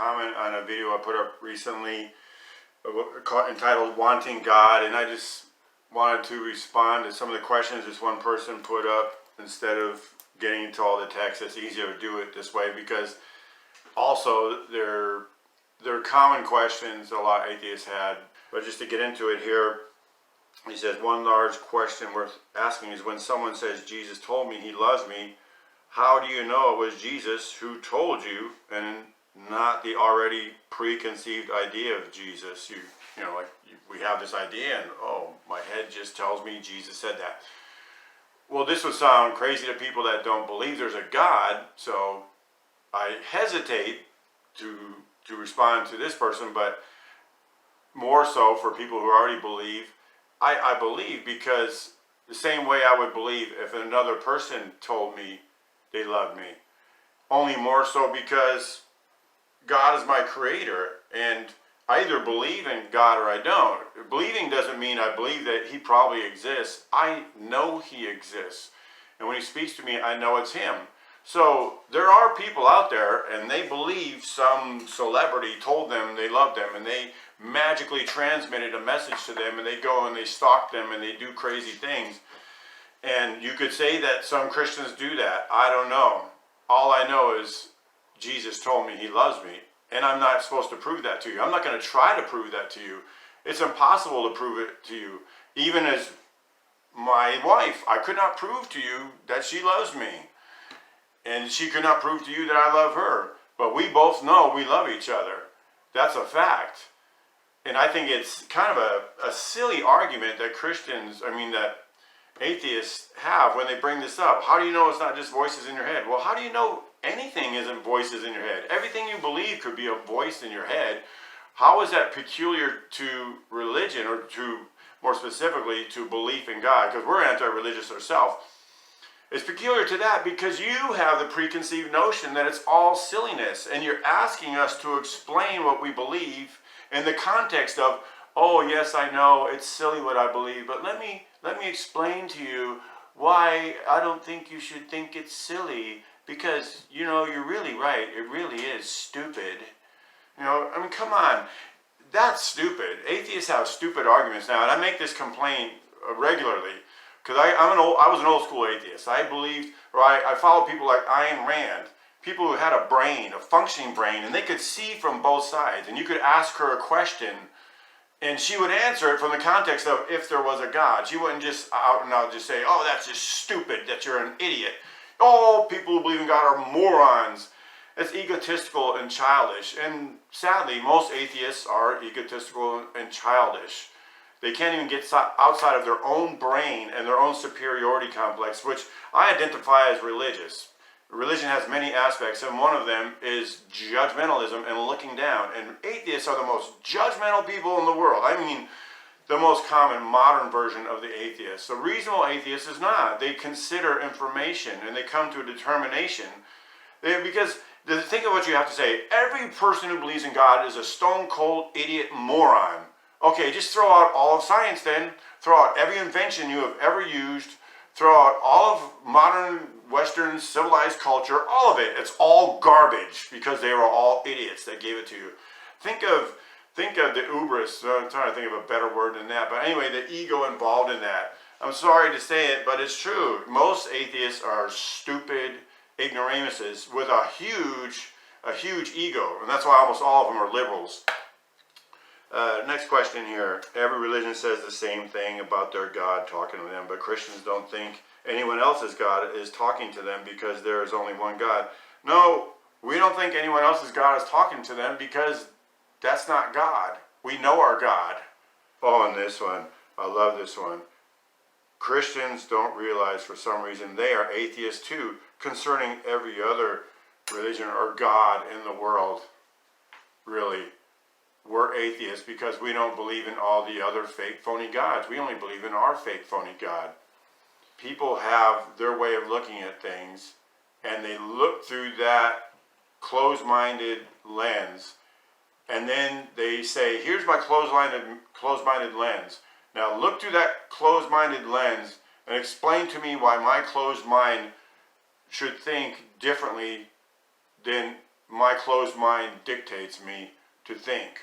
comment on a video I put up recently entitled Wanting God, and I just wanted to respond to some of the questions this one person put up instead of getting into all the text. It's easier to do it this way because also they're common questions a lot of atheists had. But just to get into it here, he says, one large question worth asking is when someone says, Jesus told me he loves me, how do you know it was Jesus who told you and not the already preconceived idea of Jesus? We have this idea and, oh, my head just tells me Jesus said that. Well, this would sound crazy to people that don't believe there's a God, so I hesitate to respond to this person, but more so for people who already believe. I believe because the same way I would believe if another person told me they loved me. Only more so because God is my creator, and I either believe in God or I don't. Believing doesn't mean I believe that he probably exists. I know he exists. And when he speaks to me, I know it's him. So there are people out there and they believe some celebrity told them they loved them and they magically transmitted a message to them, and they go and they stalk them and they do crazy things. And you could say that some Christians do that. I don't know. All I know is Jesus told me he loves me, and I'm not supposed to prove that to you. I'm not going to try to prove that to you. It's impossible to prove it to you. Even as my wife, I could not prove to you that she loves me. And she could not prove to you that I love her. But we both know we love each other. That's a fact. And I think it's kind of a silly argument that that atheists have when they bring this up. How do you know it's not just voices in your head? Well, how do you know anything isn't voices in your head? Everything you believe could be a voice in your head. How is that peculiar to religion, or to, more specifically, to belief in God? Because we're anti-religious ourselves. It's peculiar to that because you have the preconceived notion that it's all silliness, and you're asking us to explain what we believe in the context of, oh yes, I know it's silly what I believe, but let me explain to you why I don't think you should think it's silly, because you're really right, it really is stupid. Come on, that's stupid. Atheists have stupid arguments now, and I make this complaint regularly because I was an old school atheist. I believed, or I followed people like Ayn Rand, people who had a brain, a functioning brain, and they could see from both sides, and you could ask her a question and she would answer it from the context of if there was a God. She wouldn't just out and out just say, oh, that's just stupid, that you're an idiot. Oh, people who believe in God are morons. It's egotistical and childish. And sadly, most atheists are egotistical and childish. They can't even get outside of their own brain and their own superiority complex, which I identify as religious. Religion has many aspects, and one of them is judgmentalism and looking down. And atheists are the most judgmental people in the world. I mean, the most common modern version of the atheist. The reasonable atheist is not. They consider information and they come to a determination. Because think of what you have to say. Every person who believes in God is a stone cold idiot moron. Okay, just throw out all of science then. Throw out every invention you have ever used. Throw out all of modern Western civilized culture, all of it. It's all garbage because they were all idiots that gave it to you. Think of the hubris. I'm trying to think of a better word than that. But anyway, the ego involved in that. I'm sorry to say it, but it's true. Most atheists are stupid ignoramuses with a huge ego. And that's why almost all of them are liberals. Next question here. Every religion says the same thing about their God talking to them, but Christians don't think anyone else's God is talking to them because there is only one God. No, we don't think anyone else's God is talking to them because that's not God. We know our God. Oh, and this one. I love this one. Christians don't realize for some reason they are atheists too concerning every other religion or God in the world. Really. We're atheists because we don't believe in all the other fake, phony gods. We only believe in our fake, phony God. People have their way of looking at things, and they look through that closed-minded lens, and then they say, here's my closed-minded lens. Now look through that closed-minded lens and explain to me why my closed mind should think differently than my closed mind dictates me to think